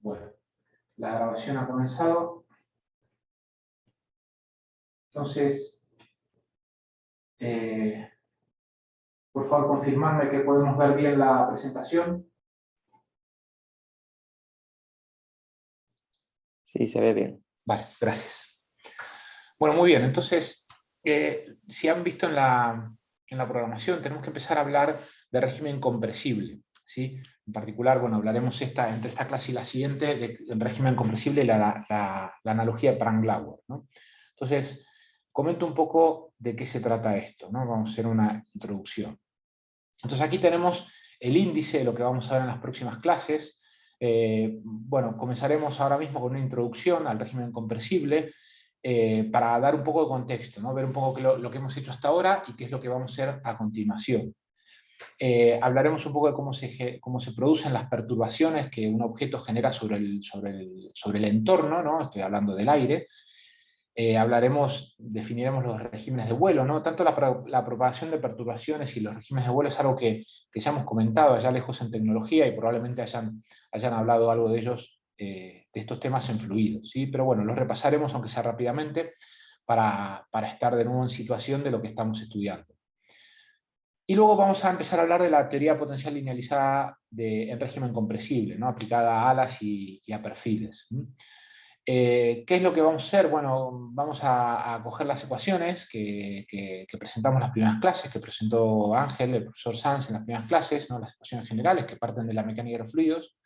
Bueno, la grabación ha comenzado. Entonces, por favor, confirmarme que podemos ver bien la presentación. Sí, se ve bien. Vale, gracias. Bueno, muy bien. Entonces, si han visto en la programación, tenemos que empezar a hablar de régimen compresible, ¿sí? En particular, bueno, hablaremos entre esta clase y la siguiente del régimen compresible y la analogía de Prangt-Lauer, ¿no? Entonces, comento un poco de qué se trata esto, ¿no? Vamos a hacer una introducción. Entonces, aquí tenemos el índice de lo que vamos a ver en las próximas clases. Bueno, comenzaremos ahora mismo con una introducción al régimen compresible para dar un poco de contexto, ¿no? Ver un poco lo que hemos hecho hasta ahora y qué es lo que vamos a hacer a continuación. Hablaremos un poco de cómo se producen las perturbaciones que un objeto genera sobre el entorno, ¿no? Estoy hablando del aire. Definiremos los regímenes de vuelo, ¿no? Tanto la propagación de perturbaciones y los regímenes de vuelo es algo que ya hemos comentado allá lejos en tecnología y probablemente hayan hablado algo de ellos, de estos temas en fluidos, ¿sí? Pero bueno, los repasaremos aunque sea rápidamente para estar de nuevo en situación de lo que estamos estudiando. Y luego vamos a empezar a hablar de la teoría potencial linealizada en régimen compresible, ¿no? Aplicada a alas y a perfiles. ¿Qué es lo que vamos a hacer? Bueno, vamos a coger las ecuaciones que presentamos en las primeras clases, que presentó Ángel, el profesor Sanz en las primeras clases, ¿no? Las ecuaciones generales que parten de la mecánica de los fluidos,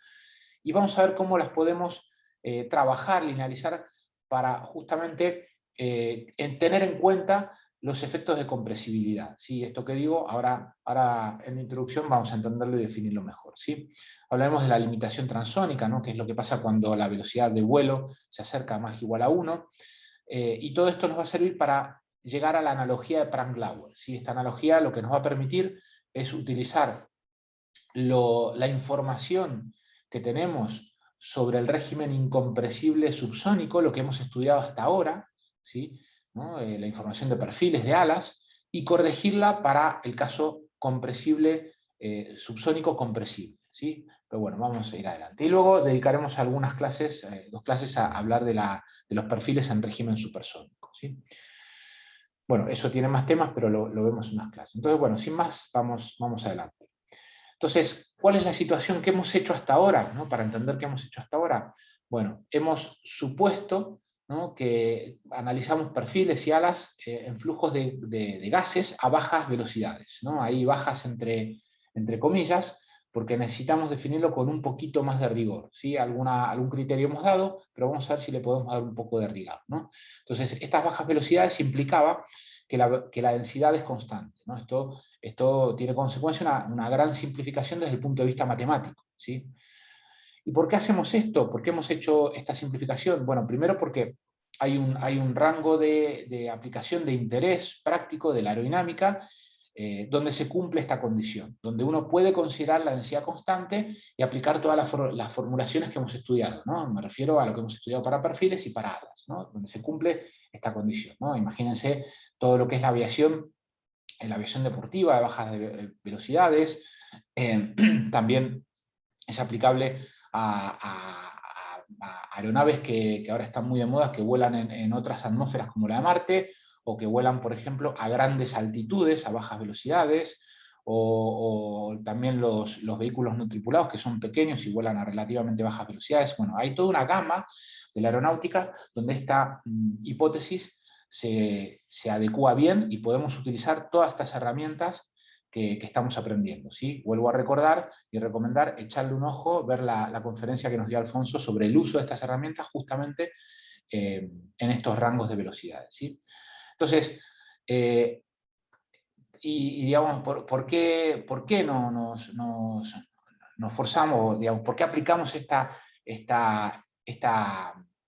y vamos a ver cómo las podemos trabajar, linealizar, para justamente tener en cuenta los efectos de compresibilidad, ¿sí? Esto que digo, ahora en la introducción vamos a entenderlo y definirlo mejor, ¿sí? Hablaremos de la limitación transónica, ¿no? Que es lo que pasa cuando la velocidad de vuelo se acerca a más o igual a 1, y todo esto nos va a servir para llegar a la analogía de Prangt-Lauer, ¿sí? Esta analogía lo que nos va a permitir es utilizar la información que tenemos sobre el régimen incompresible subsónico, lo que hemos estudiado hasta ahora, ¿sí? ¿No? La información de perfiles de alas, y corregirla para el caso compresible, subsónico compresible, ¿sí? Pero bueno, vamos a ir adelante. Y luego dedicaremos algunas clases, 2 clases, a hablar de los perfiles en régimen supersónico, ¿sí? Bueno, eso tiene más temas, pero lo vemos en más clases. Entonces, bueno, sin más, vamos adelante. Entonces, ¿cuál es la situación que hemos hecho hasta ahora? ¿No? Para entender qué hemos hecho hasta ahora. Bueno, hemos supuesto, ¿no?, que analizamos perfiles y alas en flujos de gases a bajas velocidades, ¿no? Ahí bajas entre comillas, porque necesitamos definirlo con un poquito más de rigor, ¿sí? Algún criterio hemos dado, pero vamos a ver si le podemos dar un poco de rigor, ¿no? Entonces, estas bajas velocidades implicaba que la densidad es constante, ¿no? Esto tiene consecuencia una gran simplificación desde el punto de vista matemático, ¿sí? ¿Y por qué hacemos esto? ¿Por qué hemos hecho esta simplificación? Bueno, primero porque hay un rango de aplicación de interés práctico de la aerodinámica donde se cumple esta condición, donde uno puede considerar la densidad constante y aplicar todas las formulaciones que hemos estudiado, ¿no? Me refiero a lo que hemos estudiado para perfiles y para alas, ¿no? Donde se cumple esta condición, ¿no? Imagínense todo lo que es la aviación deportiva de bajas velocidades, también es aplicable a aeronaves que ahora están muy de moda, que vuelan en otras atmósferas como la de Marte, o que vuelan, por ejemplo, a grandes altitudes, a bajas velocidades, o también los vehículos no tripulados, que son pequeños y vuelan a relativamente bajas velocidades. Bueno, hay toda una gama de la aeronáutica donde esta hipótesis se adecua bien y podemos utilizar todas estas herramientas que estamos aprendiendo, ¿sí? Vuelvo a recordar y recomendar echarle un ojo, ver la conferencia que nos dio Alfonso sobre el uso de estas herramientas justamente en estos rangos de velocidades, ¿sí? Entonces, digamos, ¿por qué no nos forzamos, digamos, por qué aplicamos esta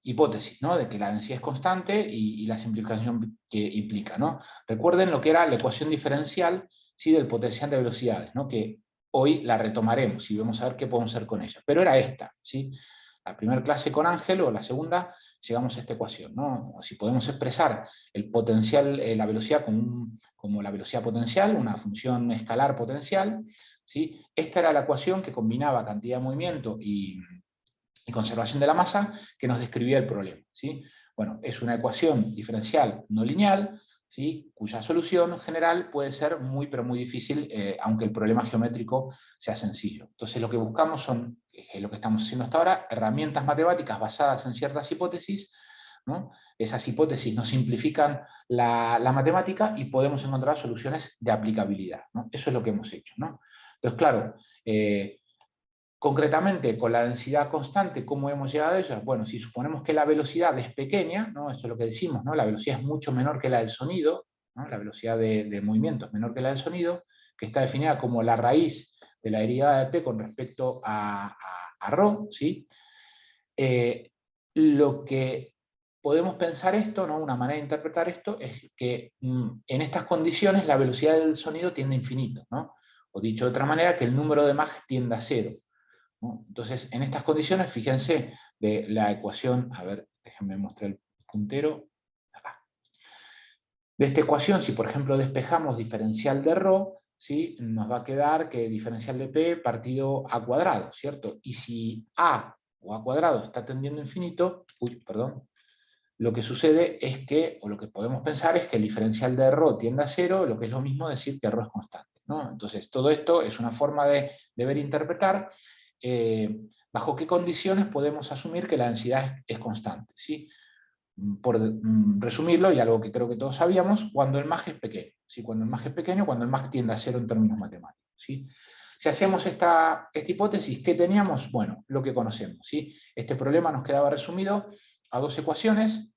hipótesis, ¿no?, de que la densidad es constante y la simplificación que implica, ¿no? Recuerden lo que era la ecuación diferencial, ¿sí?, del potencial de velocidades, ¿no?, que hoy la retomaremos y vamos a ver qué podemos hacer con ella. Pero era esta, ¿sí? La primera clase con Ángel, o la segunda, llegamos a esta ecuación, ¿no? Si podemos expresar el potencial, la velocidad como la velocidad potencial, una función escalar potencial, ¿sí? Esta era la ecuación que combinaba cantidad de movimiento y y conservación de la masa que nos describía el problema, ¿sí? Bueno, es una ecuación diferencial no lineal, ¿sí? Cuya solución general puede ser muy, pero muy difícil, aunque el problema geométrico sea sencillo. Entonces lo que buscamos son, lo que estamos haciendo hasta ahora, herramientas matemáticas basadas en ciertas hipótesis, ¿no? Esas hipótesis nos simplifican la matemática y podemos encontrar soluciones de aplicabilidad, ¿no? Eso es lo que hemos hecho, ¿no? Entonces, claro, concretamente, con la densidad constante, ¿cómo hemos llegado a ella? Bueno, si suponemos que la velocidad es pequeña, ¿no? Eso es lo que decimos, ¿no? La velocidad es mucho menor que la del sonido, ¿no? La velocidad de movimiento es menor que la del sonido, que está definida como la raíz de la derivada de p con respecto a ρ, ¿sí? Lo que podemos pensar esto, ¿no? Una manera de interpretar esto es que en estas condiciones la velocidad del sonido tiende a infinito, ¿no? O dicho de otra manera, que el número de Mach tiende a cero, ¿no? Entonces, en estas condiciones, fíjense, de la ecuación, a ver, déjenme mostrar el puntero, acá. De esta ecuación, si por ejemplo despejamos diferencial de ρ, ¿sí? Nos va a quedar que diferencial de p partido a cuadrado, ¿cierto? Y si a o a cuadrado está tendiendo a infinito, lo que sucede es que, o lo que podemos pensar es que el diferencial de ρ tiende a cero, lo que es lo mismo decir que ρ es constante, ¿no? Entonces, todo esto es una forma de ver interpretar bajo qué condiciones podemos asumir que la densidad es constante, ¿sí? Por resumirlo, y algo que creo que todos sabíamos, cuando el Mach es pequeño, ¿sí? Cuando el Mach es pequeño, cuando el Mach tiende a cero en términos matemáticos, ¿sí? Si hacemos esta hipótesis, ¿qué teníamos? Bueno, lo que conocemos, ¿sí? Este problema nos quedaba resumido a dos ecuaciones,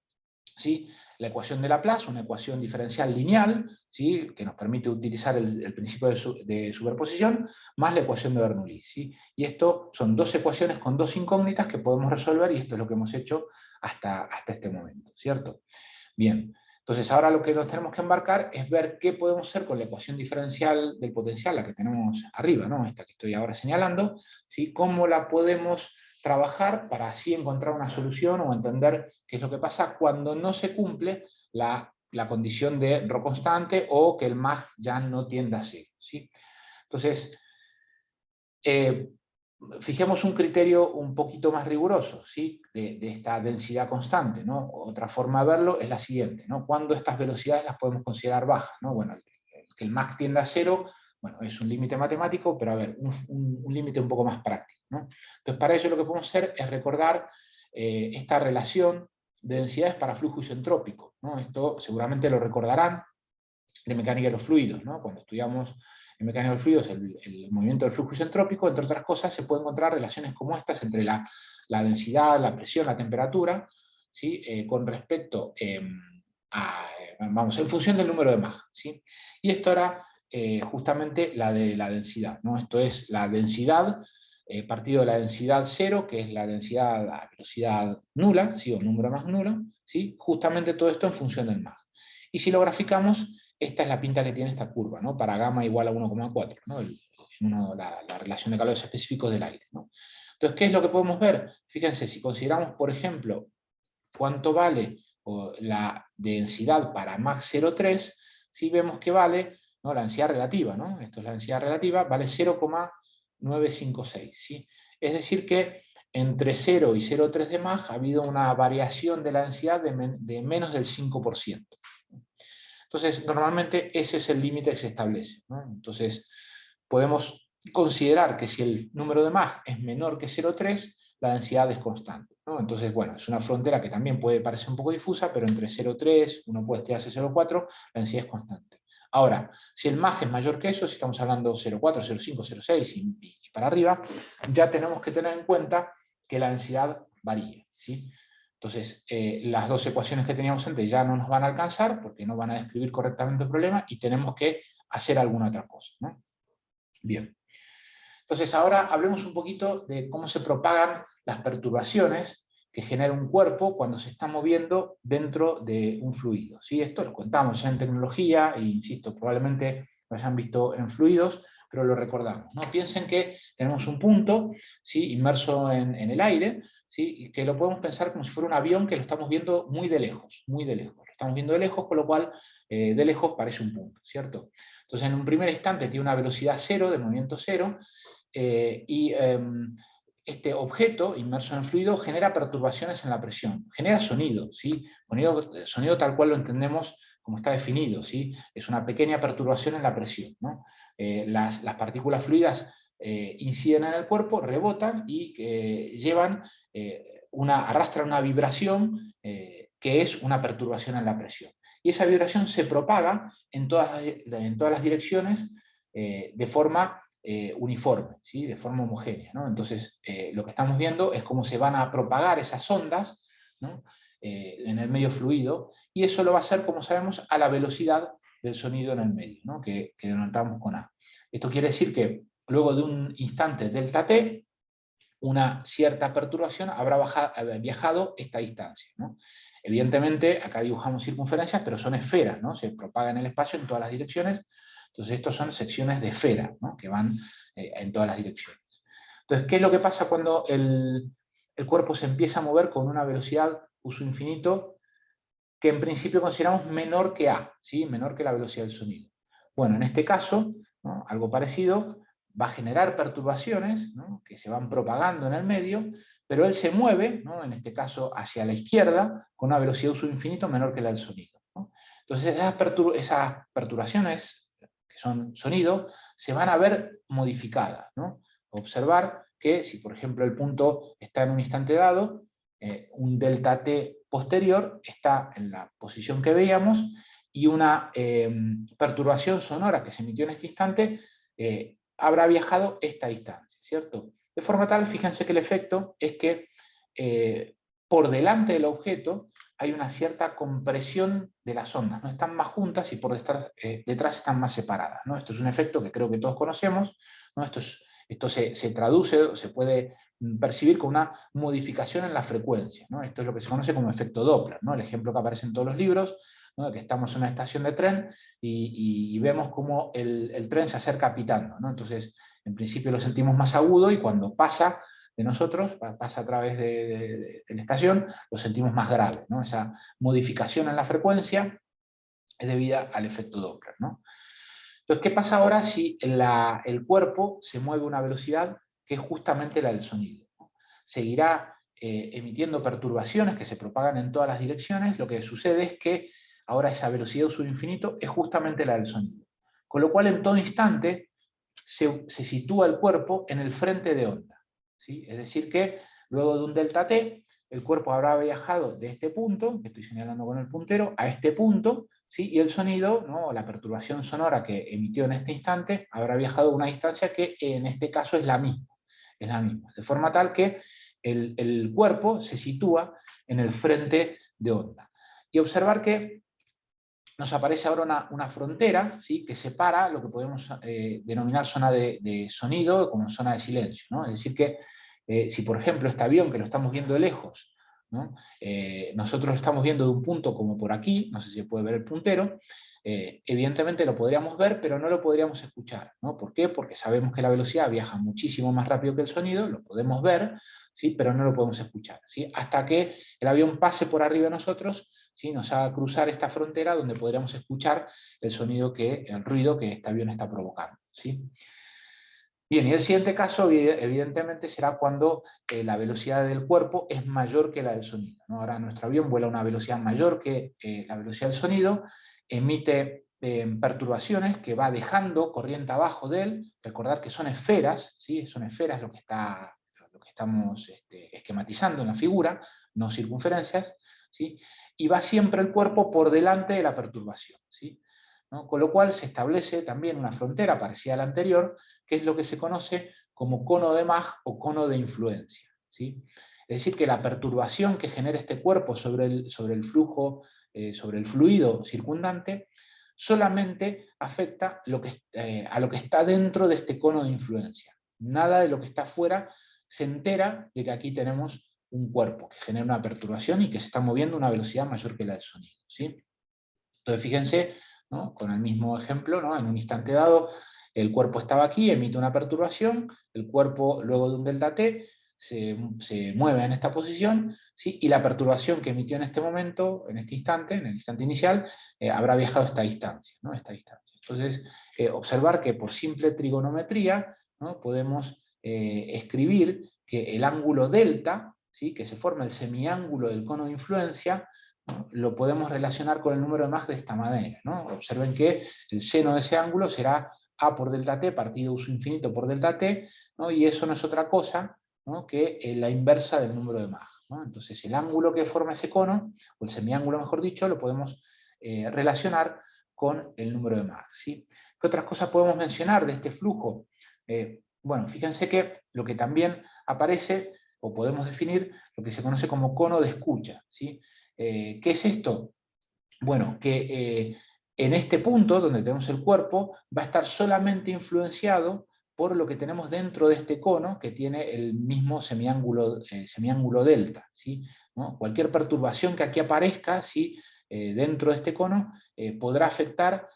¿sí? La ecuación de Laplace, una ecuación diferencial lineal, ¿sí? Que nos permite utilizar el principio de superposición, más la ecuación de Bernoulli, ¿sí? Y esto son dos ecuaciones con dos incógnitas que podemos resolver, y esto es lo que hemos hecho hasta este momento, ¿cierto? Bien, entonces ahora lo que nos tenemos que embarcar es ver qué podemos hacer con la ecuación diferencial del potencial, la que tenemos arriba, ¿no? Esta que estoy ahora señalando, ¿sí? Cómo la podemos trabajar para así encontrar una solución o entender qué es lo que pasa cuando no se cumple la condición de ρ constante o que el Mach ya no tiende a cero, ¿sí? Entonces, fijemos un criterio un poquito más riguroso, ¿sí? de esta densidad constante, ¿no? Otra forma de verlo es la siguiente, ¿no? ¿Cuándo estas velocidades las podemos considerar bajas, ¿no? Bueno, que el Mach tienda a cero, bueno, es un límite matemático, pero a ver, un límite un poco más práctico, ¿no? Entonces, para ello lo que podemos hacer es recordar esta relación de densidades para flujo isentrópico, ¿no? Esto seguramente lo recordarán de mecánica de los fluidos, ¿no? Cuando estudiamos en mecánica de los fluidos el movimiento del flujo isentrópico, entre otras cosas, se pueden encontrar relaciones como estas entre la densidad, la presión, la temperatura, ¿sí? Con respecto vamos, en función del número de Mach, ¿sí? Y esto era justamente la de la densidad, ¿no? Esto es la densidad partido de la densidad cero, que es la densidad a velocidad nula, ¿sí? O número de Mach nula, ¿sí? Justamente todo esto en función del Mach. Y si lo graficamos, esta es la pinta que tiene esta curva, ¿no? Para gamma igual a 1,4, ¿no? La relación de calores específicos del aire, ¿no? Entonces, ¿qué es lo que podemos ver? Fíjense, si consideramos, por ejemplo, cuánto vale la densidad para Mach 0,3, si vemos que vale, ¿no? La densidad relativa, ¿no? Esto es la densidad relativa, vale 0,956, ¿sí? Es decir que entre 0 y 0,3 de Mach ha habido una variación de la densidad de menos del 5%. Entonces, normalmente ese es el límite que se establece, ¿no? Entonces, podemos considerar que si el número de Mach es menor que 0,3, la densidad es constante, ¿no? Entonces, bueno, es una frontera que también puede parecer un poco difusa, pero entre 0,3, uno puede estirarse 0,4, la densidad es constante. Ahora, si el Mach es mayor que eso, si estamos hablando 0,4, 0,5, 0,6 y para arriba, ya tenemos que tener en cuenta que la densidad varía, ¿sí? Entonces, las dos ecuaciones que teníamos antes ya no nos van a alcanzar porque no van a describir correctamente el problema y tenemos que hacer alguna otra cosa, ¿no? Bien. Entonces, ahora hablemos un poquito de cómo se propagan las perturbaciones que genera un cuerpo cuando se está moviendo dentro de un fluido, ¿sí? Esto lo contamos ya en tecnología e, insisto, probablemente lo hayan visto en fluidos, pero lo recordamos, ¿no? Piensen que tenemos un punto, ¿sí? Inmerso en el aire, ¿sí? Y que lo podemos pensar como si fuera un avión que lo estamos viendo muy de lejos, muy de lejos. Lo estamos viendo de lejos, con lo cual de lejos parece un punto, ¿cierto? Entonces, en un primer instante tiene una velocidad cero, de movimiento cero, y este objeto inmerso en el fluido genera perturbaciones en la presión, genera sonido, ¿sí? Sonido tal cual lo entendemos como está definido, ¿sí? Es una pequeña perturbación en la presión, ¿no? Las partículas fluidas inciden en el cuerpo, rebotan y arrastran una vibración que es una perturbación en la presión. Y esa vibración se propaga en todas las direcciones de forma uniforme, ¿sí? De forma homogénea, ¿no? Entonces, lo que estamos viendo es cómo se van a propagar esas ondas, ¿no? En el medio fluido, y eso lo va a hacer, como sabemos, a la velocidad del sonido en el medio, ¿no? que denotamos con A. Esto quiere decir que luego de un instante delta t, una cierta perturbación habrá viajado esta distancia, ¿no? Evidentemente, acá dibujamos circunferencias, pero son esferas, ¿no? Se propagan en el espacio en todas las direcciones. Entonces, estos son secciones de esfera, ¿no? Que van en todas las direcciones. Entonces, ¿qué es lo que pasa cuando el cuerpo se empieza a mover con una velocidad uso infinito que en principio consideramos menor que A, ¿sí? Menor que la velocidad del sonido? Bueno, en este caso, ¿no? Algo parecido, va a generar perturbaciones, ¿no? Que se van propagando en el medio, pero él se mueve, ¿no? En este caso hacia la izquierda, con una velocidad uso infinito menor que la del sonido, ¿no? Entonces esas perturbaciones, que son sonido, se van a ver modificadas, ¿no? Observar que si, por ejemplo, el punto está en un instante dado, un delta t posterior está en la posición que veíamos, y una perturbación sonora que se emitió en este instante habrá viajado esta distancia, ¿cierto? De forma tal, fíjense que el efecto es que por delante del objeto hay una cierta compresión de las ondas, ¿no? Están más juntas y por detrás están más separadas, ¿no? Esto es un efecto que creo que todos conocemos, ¿no? Esto se traduce, se puede percibir con una modificación en la frecuencia, ¿no? Esto es lo que se conoce como efecto Doppler, ¿no? El ejemplo que aparece en todos los libros, ¿no? Que estamos en una estación de tren y vemos cómo el tren se acerca pitando, ¿no? Entonces, en principio lo sentimos más agudo, y cuando pasa de nosotros, pasa a través de la estación, lo sentimos más grave, ¿no? Esa modificación en la frecuencia es debida al efecto Doppler, ¿no? Entonces, ¿qué pasa ahora si el cuerpo se mueve a una velocidad que es justamente la del sonido? Seguirá emitiendo perturbaciones que se propagan en todas las direcciones. Lo que sucede es que ahora esa velocidad uso infinito es justamente la del sonido. Con lo cual, en todo instante, se sitúa el cuerpo en el frente de onda, ¿sí? Es decir que luego de un delta t, el cuerpo habrá viajado de este punto, que estoy señalando con el puntero, a este punto, ¿sí? Y el sonido, ¿no? La perturbación sonora que emitió en este instante habrá viajado a una distancia que en este caso es la misma. Es la misma. De forma tal que el cuerpo se sitúa en el frente de onda. Y observar que nos aparece ahora una frontera, ¿sí? Que separa lo que podemos denominar zona de sonido como zona de silencio, ¿no? Es decir que si por ejemplo este avión, que lo estamos viendo de lejos, ¿no? Nosotros lo estamos viendo de un punto como por aquí, no sé si se puede ver el puntero, evidentemente lo podríamos ver, pero no lo podríamos escuchar, ¿no? ¿Por qué? Porque sabemos que la velocidad viaja muchísimo más rápido que el sonido, lo podemos ver, ¿sí? Pero no lo podemos escuchar, ¿sí? Hasta que el avión pase por arriba de nosotros, ¿sí? Nos haga cruzar esta frontera donde podríamos escuchar el ruido que este avión está provocando, ¿sí? Bien, y el siguiente caso evidentemente será cuando la velocidad del cuerpo es mayor que la del sonido, ¿no? Ahora nuestro avión vuela a una velocidad mayor que la velocidad del sonido, emite perturbaciones que va dejando corriente abajo de él. Recordar que son esferas, ¿sí? Son esferas lo que estamos esquematizando en la figura, no circunferencias, ¿sí? Y va siempre el cuerpo por delante de la perturbación, ¿sí? ¿No? Con lo cual se establece también una frontera parecida a la anterior, que es lo que se conoce como cono de Mach o cono de influencia, ¿sí? Es decir, que la perturbación que genera este cuerpo sobre el flujo, sobre el fluido circundante, solamente afecta a lo que está dentro de este cono de influencia. Nada de lo que está afuera se entera de que aquí tenemos un cuerpo que genera una perturbación y que se está moviendo a una velocidad mayor que la del sonido, ¿sí? Entonces, fíjense, ¿no? Con el mismo ejemplo, ¿no? En un instante dado, el cuerpo estaba aquí, emite una perturbación, el cuerpo luego de un delta t se mueve en esta posición, ¿sí? Y la perturbación que emitió en este momento, en este instante, en el instante inicial, habrá viajado a esta distancia, ¿no? Esta distancia. Entonces, observar que por simple trigonometría, ¿no? Podemos escribir que el ángulo delta, ¿sí?, que se forma el semiángulo del cono de influencia, ¿no?, lo podemos relacionar con el número de Mach de esta manera, ¿no? Observen que el seno de ese ángulo será A por delta t partido uso infinito por delta t, ¿no?, y eso no es otra cosa, ¿no?, que la inversa del número de Mach, ¿no? Entonces el ángulo que forma ese cono, o el semiángulo mejor dicho, lo podemos relacionar con el número de Mach, ¿sí? ¿Qué otras cosas podemos mencionar de este flujo? Bueno, fíjense que lo que también aparece, o podemos definir, lo que se conoce como cono de escucha, ¿sí? ¿Qué es esto? Bueno, que en este punto, donde tenemos el cuerpo, va a estar solamente influenciado por lo que tenemos dentro de este cono, que tiene el mismo semiángulo delta, ¿sí? ¿No? Cualquier perturbación que aquí aparezca, ¿sí?, dentro de este cono, podrá afectar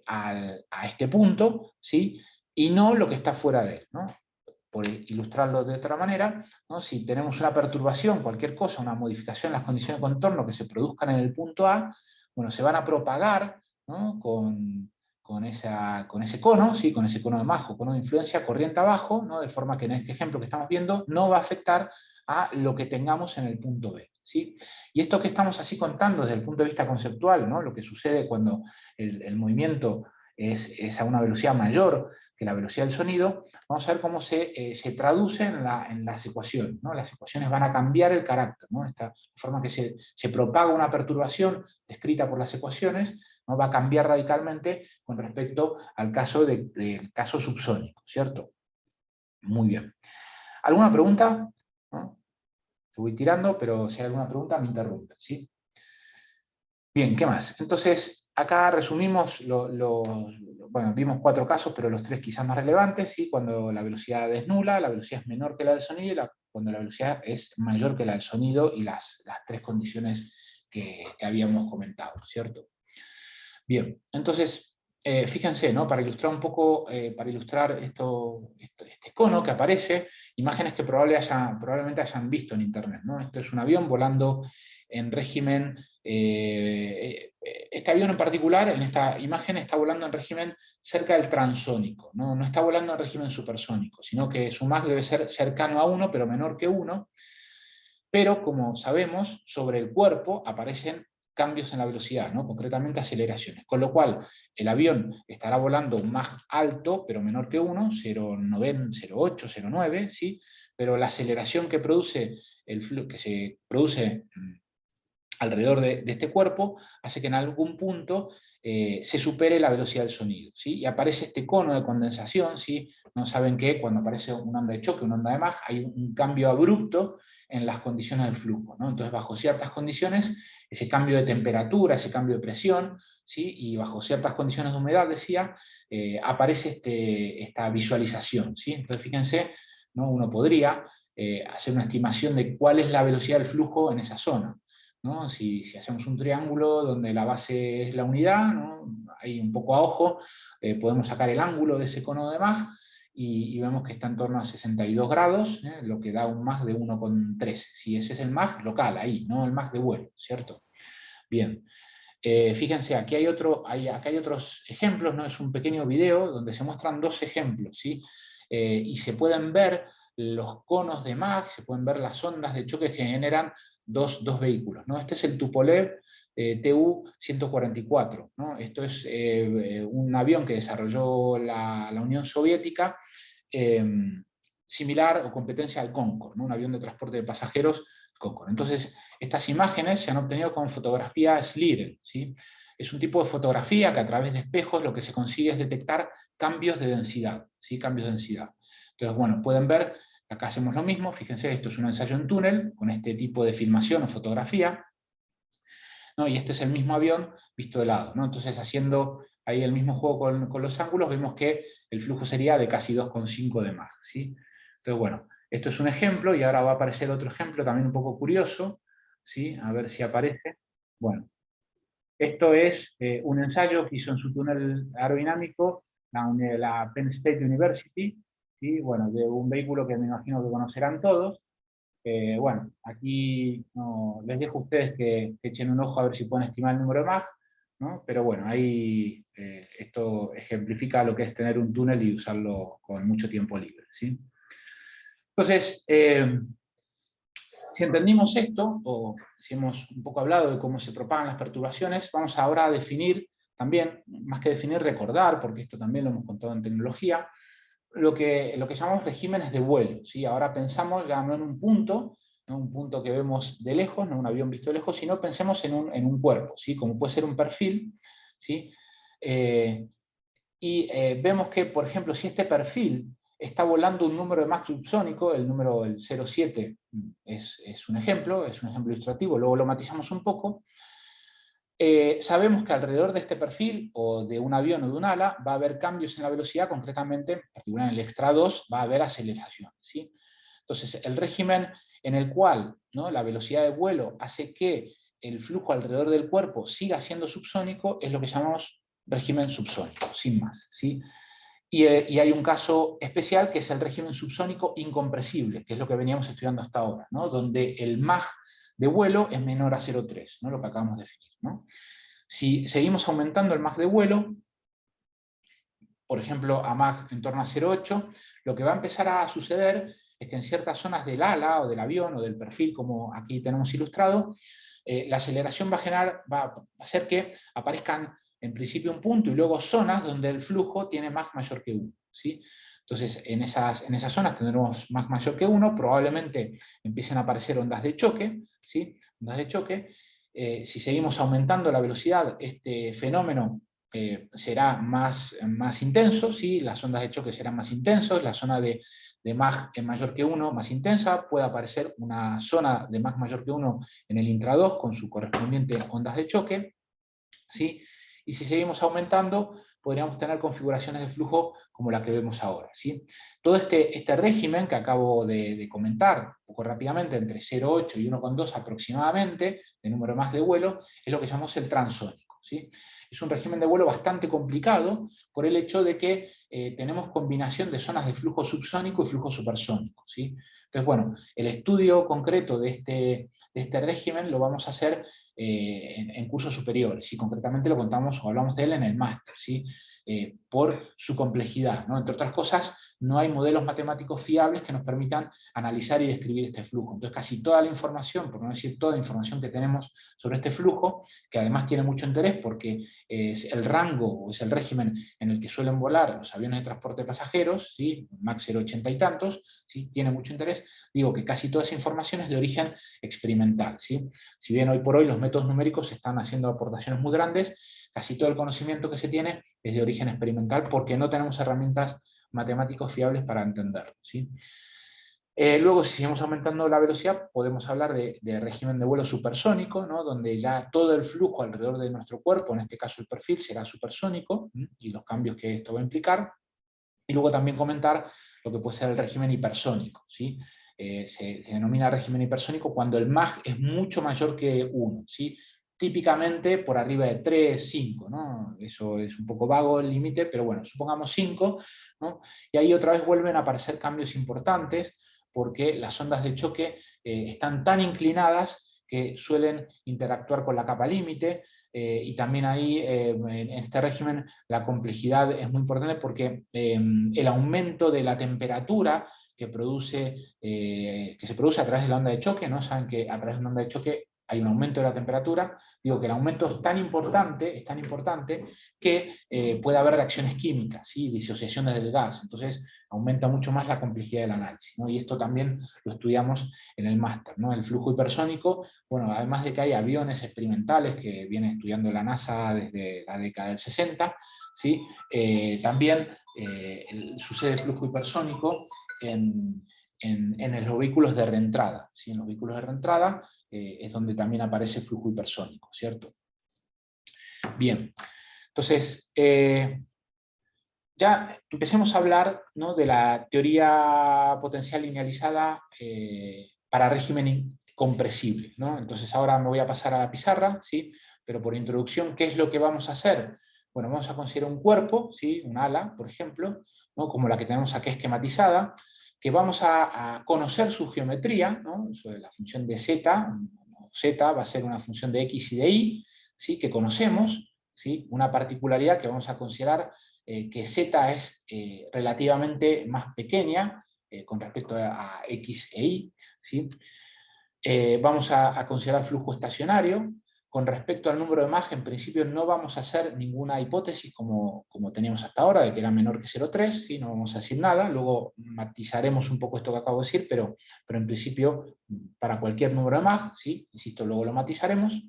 a este punto, ¿sí?, y no lo que está fuera de él, ¿no? Por ilustrarlo de otra manera, ¿no?, si tenemos una perturbación, cualquier cosa, una modificación en las condiciones de contorno que se produzcan en el punto A, bueno, se van a propagar, ¿no?, con ese cono, ¿sí?, con ese cono de Mach o cono de influencia corriente abajo, ¿no?, de forma que en este ejemplo que estamos viendo no va a afectar a lo que tengamos en el punto B, ¿sí? Y esto que estamos así contando desde el punto de vista conceptual, ¿no?, lo que sucede cuando el movimiento es a una velocidad mayor que la velocidad del sonido, vamos a ver cómo se traduce en las ecuaciones, ¿no? Las ecuaciones van a cambiar el carácter, ¿no? Esta forma que se propaga una perturbación descrita por las ecuaciones, ¿no?, va a cambiar radicalmente con respecto al caso del caso subsónico, ¿cierto? Muy bien. ¿Alguna pregunta? ¿No? Te voy tirando, pero si hay alguna pregunta me interrumpen, ¿sí? Bien, ¿qué más? Entonces, acá resumimos, bueno, vimos 4 casos, pero los 3 quizás más relevantes, ¿sí? Cuando la velocidad es nula, la velocidad es menor que la del sonido, y cuando la velocidad es mayor que la del sonido, y las 3 condiciones que habíamos comentado, ¿cierto? Bien, entonces, fíjense, ¿no?, para ilustrar un poco, para ilustrar este cono que aparece, imágenes que probablemente hayan visto en internet, ¿no? Esto es un avión volando en régimen, este avión en particular, en esta imagen, está volando en régimen cerca del transónico, ¿no? No está volando en régimen supersónico, sino que su Mach debe ser cercano a 1, pero menor que 1, pero como sabemos, sobre el cuerpo aparecen cambios en la velocidad, ¿no?, concretamente aceleraciones, con lo cual el avión estará volando más alto, pero menor que 1, 0,9, 0,8, 0,9, ¿sí?, pero la aceleración que se produce alrededor de este cuerpo hace que en algún punto se supere la velocidad del sonido, ¿sí? Y aparece este cono de condensación, ¿sí? No saben que cuando aparece una onda de choque, una onda de Mach, hay un cambio abrupto en las condiciones del flujo, ¿no? Entonces, bajo ciertas condiciones, ese cambio de temperatura, ese cambio de presión, ¿sí?, y bajo ciertas condiciones de humedad, decía, aparece esta visualización, ¿sí? Entonces, fíjense, ¿no?, uno podría hacer una estimación de cuál es la velocidad del flujo en esa zona, ¿no? Si hacemos un triángulo donde la base es la unidad, ¿no?, ahí un poco a ojo, podemos sacar el ángulo de ese cono de Mach y vemos que está en torno a 62 grados, lo que da un Mach de 1,13. Si ese es el Mach local, ahí, no el Mach de vuelo, ¿cierto? Bien. Fíjense, acá hay otros ejemplos, ¿no? Es un pequeño video donde se muestran 2 ejemplos, ¿sí? Y se pueden ver los conos de Mach, se pueden ver las ondas de choque que generan dos vehículos, ¿no? Este es el Tupolev Tu-144, ¿no? Esto es un avión que desarrolló la Unión Soviética, similar o competencia al Concorde, ¿no?, un avión de transporte de pasajeros Concorde. Entonces, estas imágenes se han obtenido con fotografía Slidell, ¿sí? Es un tipo de fotografía que a través de espejos lo que se consigue es detectar cambios de densidad, ¿sí? Cambios de densidad. Entonces, bueno, pueden ver, acá hacemos lo mismo, fíjense, esto es un ensayo en túnel, con este tipo de filmación o fotografía, ¿no? Y este es el mismo avión visto de lado, ¿no? Entonces, haciendo ahí el mismo juego con los ángulos, vemos que el flujo sería de casi 2,5 de Mach, ¿sí? Entonces, bueno, esto es un ejemplo, y ahora va a aparecer otro ejemplo también un poco curioso, ¿sí? A ver si aparece. Bueno, esto es un ensayo que hizo en su túnel aerodinámico la Penn State University, ¿sí? Bueno, de un vehículo que me imagino que conocerán todos. Bueno, aquí no, les dejo a ustedes que echen un ojo a ver si pueden estimar el número de Mach, ¿no? Pero bueno, ahí esto ejemplifica lo que es tener un túnel y usarlo con mucho tiempo libre, ¿sí? Entonces, si entendimos esto, o si hemos un poco hablado de cómo se propagan las perturbaciones, vamos ahora a definir también, más que definir, recordar, porque esto también lo hemos contado en tecnología, lo que llamamos regímenes de vuelo, ¿sí? Ahora pensamos ya no en un punto, no un punto que vemos de lejos, no un avión visto de lejos, sino pensemos en un cuerpo, ¿sí? Como puede ser un perfil, ¿sí? Vemos que, por ejemplo, si este perfil está volando un número de Mach subsónico, el número el 0,7 es un ejemplo ilustrativo, luego lo matizamos un poco. Sabemos que alrededor de este perfil, o de un avión o de un ala, va a haber cambios en la velocidad, concretamente, en particular en el extra 2, va a haber aceleración, ¿sí? Entonces, el régimen en el cual, ¿no?, la velocidad de vuelo hace que el flujo alrededor del cuerpo siga siendo subsónico es lo que llamamos régimen subsónico, sin más, ¿sí? Y hay un caso especial que es el régimen subsónico incompresible, que es lo que veníamos estudiando hasta ahora, ¿no?, donde el Mach de vuelo es menor a 0,3, ¿no?, lo que acabamos de definir, ¿no? Si seguimos aumentando el Mach de vuelo, por ejemplo, a Mach en torno a 0,8, lo que va a empezar a suceder es que en ciertas zonas del ala, o del avión, o del perfil, como aquí tenemos ilustrado, la aceleración va a hacer que aparezcan en principio un punto y luego zonas donde el flujo tiene Mach mayor que 1, ¿sí? Entonces, en esas zonas tendremos Mach mayor que 1, probablemente empiecen a aparecer ondas de choque, ¿sí? Ondas de choque. Si seguimos aumentando la velocidad, este fenómeno será más intenso, ¿sí? Las ondas de choque serán más intensos, la zona de Mach mayor que 1 más intensa, puede aparecer una zona de Mach mayor que 1 en el intra 2 con su correspondiente ondas de choque, ¿sí? Y si seguimos aumentando, podríamos tener configuraciones de flujo como la que vemos ahora, ¿sí? Todo este régimen que acabo de comentar, un poco rápidamente, entre 0,8 y 1,2 aproximadamente, de número más de vuelo, es lo que llamamos el transónico, ¿sí? Es un régimen de vuelo bastante complicado por el hecho de que tenemos combinación de zonas de flujo subsónico y flujo supersónico, ¿sí? Entonces, bueno, el estudio concreto de este régimen lo vamos a hacer en cursos superiores, y concretamente lo contamos o hablamos de él en el máster, ¿sí? Por su complejidad, ¿no? Entre otras cosas, no hay modelos matemáticos fiables que nos permitan analizar y describir este flujo. Entonces, casi toda la información, por no decir toda la información que tenemos sobre este flujo, que además tiene mucho interés porque es el rango, o es el régimen en el que suelen volar los aviones de transporte de pasajeros, ¿sí? Mach 0,80 y tantos, ¿sí? Tiene mucho interés. Digo que casi toda esa información es de origen experimental, ¿sí? Si bien hoy por hoy los métodos numéricos están haciendo aportaciones muy grandes, casi todo el conocimiento que se tiene es de origen experimental porque no tenemos herramientas matemáticos fiables para entenderlo, ¿sí? Luego, si seguimos aumentando la velocidad, podemos hablar de régimen de vuelo supersónico, ¿no?, donde ya todo el flujo alrededor de nuestro cuerpo, en este caso el perfil, será supersónico, y los cambios que esto va a implicar. Y luego también comentar lo que puede ser el régimen hipersónico, ¿sí? Se denomina régimen hipersónico cuando el Mach es mucho mayor que 1, ¿sí? Típicamente por arriba de 3, 5, ¿no? Eso es un poco vago el límite, pero bueno, supongamos 5, ¿no? Y ahí otra vez vuelven a aparecer cambios importantes, porque las ondas de choque están tan inclinadas que suelen interactuar con la capa límite, y también ahí, en este régimen, la complejidad es muy importante porque el aumento de la temperatura que se produce a través de la onda de choque, ¿no? Saben que a través de una onda de choque hay un aumento de la temperatura. Digo que el aumento es tan importante que puede haber reacciones químicas, ¿sí? Disociaciones del gas. Entonces aumenta mucho más la complejidad del análisis, ¿no? Y esto también lo estudiamos en el máster, ¿no? El flujo hipersónico, bueno, además de que hay aviones experimentales que viene estudiando la NASA desde la década del 60, ¿sí? También sucede flujo hipersónico en los vehículos de reentrada, ¿sí? En los vehículos de reentrada es donde también aparece flujo hipersónico, ¿cierto? Bien, entonces, ya empecemos a hablar, ¿no?, de la teoría potencial linealizada para régimen compresible, ¿no? Entonces ahora me voy a pasar a la pizarra, ¿sí? Pero por introducción, ¿qué es lo que vamos a hacer? Bueno, vamos a considerar un cuerpo, ¿sí?, un ala, por ejemplo, ¿no?, como la que tenemos aquí esquematizada, que vamos a conocer su geometría, ¿no? Eso de la función de z, z va a ser una función de x y de y, ¿sí?, que conocemos, ¿sí? Una particularidad que vamos a considerar, que z es relativamente más pequeña con respecto a X e Y, ¿sí? Vamos a considerar flujo estacionario. Con respecto al número de Mach, en principio no vamos a hacer ninguna hipótesis como teníamos hasta ahora, de que era menor que 0,3, ¿sí? No vamos a decir nada, luego matizaremos un poco esto que acabo de decir, pero en principio para cualquier número de Mach, ¿sí? Insisto, luego lo matizaremos.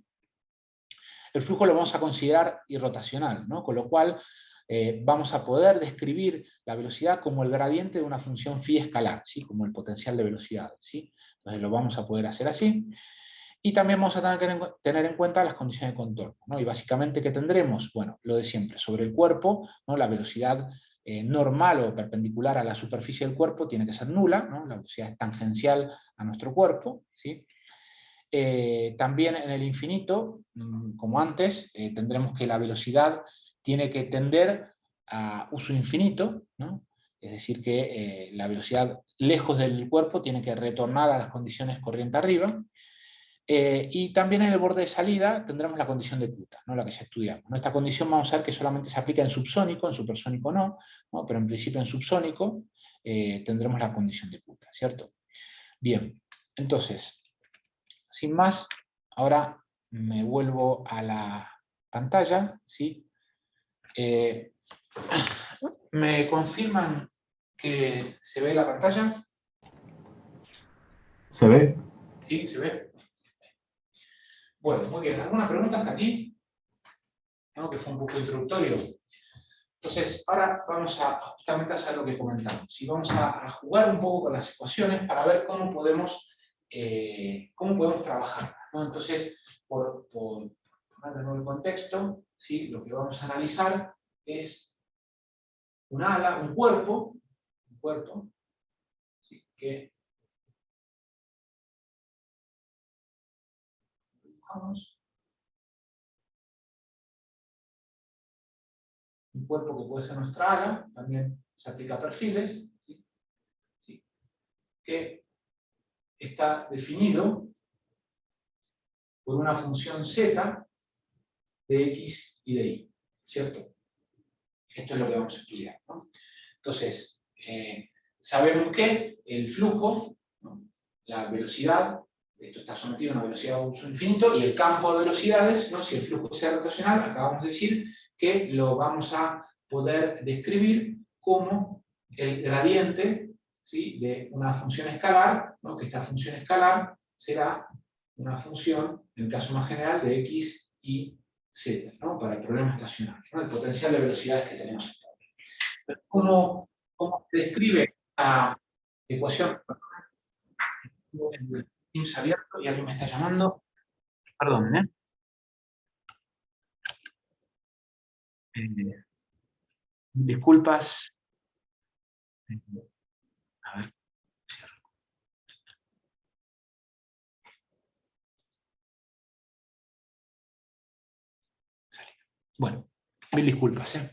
El flujo lo vamos a considerar irrotacional, ¿no? Con lo cual vamos a poder describir la velocidad como el gradiente de una función phi escalar, ¿sí? Como el potencial de velocidad, ¿sí? Entonces lo vamos a poder hacer así. Y también vamos a tener en cuenta las condiciones de contorno, ¿no? Y básicamente, ¿qué tendremos? Bueno, lo de siempre, sobre el cuerpo, ¿no? La velocidad normal o perpendicular a la superficie del cuerpo tiene que ser nula, ¿no? La velocidad es tangencial a nuestro cuerpo, ¿sí? También en el infinito, como antes, tendremos que la velocidad tiene que tender a uso infinito, ¿no? Es decir, que la velocidad lejos del cuerpo tiene que retornar a las condiciones corriente arriba. Y también en el borde de salida tendremos la condición de Kuta, ¿no? La que ya estudiamos. Esta condición vamos a ver que solamente se aplica en subsónico, en supersónico no, pero en principio en subsónico tendremos la condición de Kuta, ¿cierto? Bien, entonces, sin más, ahora me vuelvo a la pantalla, ¿sí? ¿Me confirman que se ve la pantalla? ¿Se ve? Sí, se ve. Bueno, muy bien. ¿Alguna pregunta hasta aquí? ¿No? Que fue un poco introductorio. Entonces, ahora vamos a justamente hacer lo que comentamos. Y vamos a jugar un poco con las ecuaciones para ver cómo podemos trabajar, ¿no? Entonces, por poner de nuevo el contexto, ¿sí? Lo que vamos a analizar es un ala, un cuerpo, ¿sí? Que dibujamos. Un cuerpo que puede ser nuestra ala, también se aplica a perfiles, ¿sí? ¿Sí? Que está definido por una función z de x y de y, ¿cierto? Esto es lo que vamos a estudiar, ¿no? Entonces, sabemos que el flujo, ¿no? La velocidad, esto está sometido a una velocidad de uso infinito, y el campo de velocidades, ¿no? Si el flujo sea rotacional, acabamos de decir que lo vamos a poder describir como el gradiente, ¿sí? De una función escalar, ¿no? Que esta función escalar será una función, en el caso más general, de x y z, ¿no? Para el problema estacionario, ¿no? El potencial de velocidades que tenemos. ¿Cómo se describe la ecuación? El Teams abierto y alguien me está llamando. Perdón, ¿eh? Disculpas. A ver, cierro. Bueno, mil disculpas, ¿eh?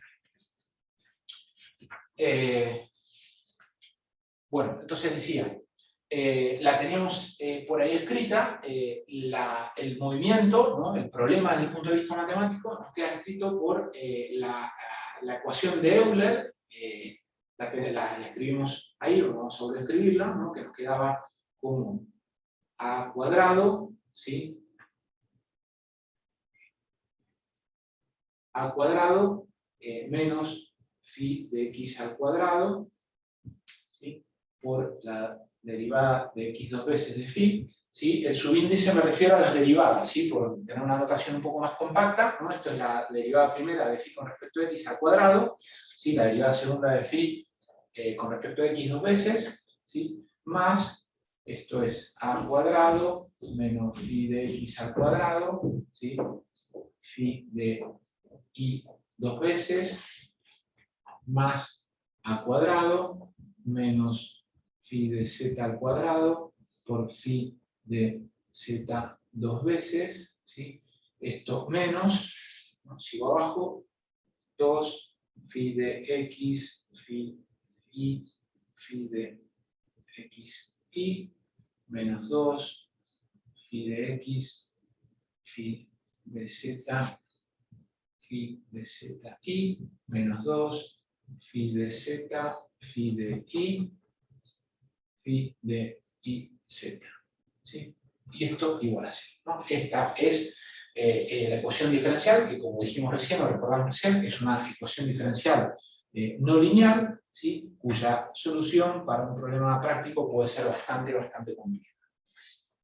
Bueno, entonces decía, la teníamos por ahí escrita, el movimiento, ¿no? El problema desde el punto de vista matemático, nos queda escrito por la ecuación de Euler, la escribimos ahí, vamos a sobreescribirla, ¿no? Que nos quedaba como a cuadrado, ¿sí? A cuadrado menos phi de x al cuadrado, ¿sí? Por la derivada de x dos veces de phi, ¿sí? El subíndice me refiero a las derivadas, ¿sí? Por tener una notación un poco más compacta, ¿no? Esto es la derivada primera de phi con respecto a x al cuadrado, ¿sí? La derivada segunda de phi con respecto a x dos veces, ¿sí? Más, esto es a cuadrado menos phi de x al cuadrado, ¿sí? Phi de y dos veces, más a cuadrado menos phi de z al cuadrado por phi de z dos veces, ¿sí? Esto menos, ¿no? Sigo abajo, 2 phi de x, phi de x y, menos 2 phi de x, phi de z, phi de z y, menos 2 phi de z, phi de y, phi de I, Z. ¿Sí? Y esto igual a 0, ¿no? Esta es la ecuación diferencial, que como dijimos recién, o recordamos recién, es una ecuación diferencial no lineal, ¿sí? Cuya solución para un problema práctico puede ser bastante complicada.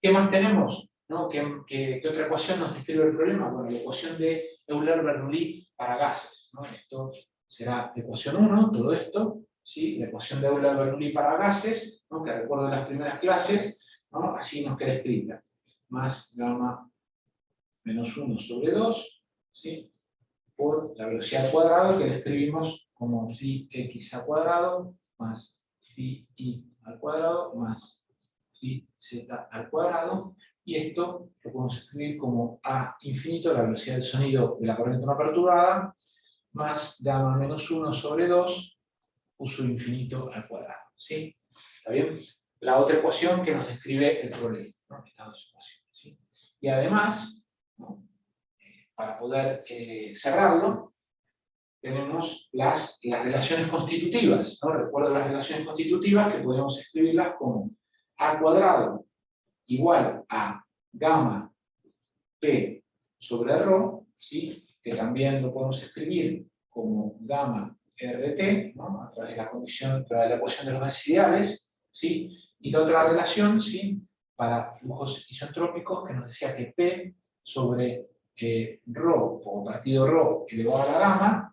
¿Qué más tenemos? ¿No? ¿Qué otra ecuación nos describe el problema? Bueno, la ecuación de Euler-Bernoulli para gases, ¿no? Esto será la ecuación 1, todo esto, ¿sí? La ecuación de Euler-Bernoulli para gases, ¿no? Que recuerdo de las primeras clases, ¿no? Así nos queda escrita. Más gamma menos 1 sobre 2, ¿sí? Por la velocidad al cuadrado, que la escribimos como phi x al cuadrado, más phi i al cuadrado, más phi z al cuadrado, y esto lo podemos escribir como a infinito, la velocidad del sonido de la corriente no perturbada, más gamma menos 1 sobre 2, uso infinito al cuadrado. ¿Sí? ¿Está bien? La otra ecuación que nos describe el problema, ¿no? Estas dos ecuaciones. ¿Sí? Y además, ¿no? Para poder cerrarlo, tenemos las relaciones constitutivas, ¿no? Recuerdo las relaciones constitutivas que podemos escribirlas como a cuadrado igual a gamma p sobre rho, ¿sí? Que también lo podemos escribir como gamma rt, ¿no? A través de la condición, de la ecuación de los gases ideales, ¿sí? Y la otra relación, ¿sí? Para flujos isentrópicos, que nos decía que p sobre rho, o partido rho elevado a la gamma,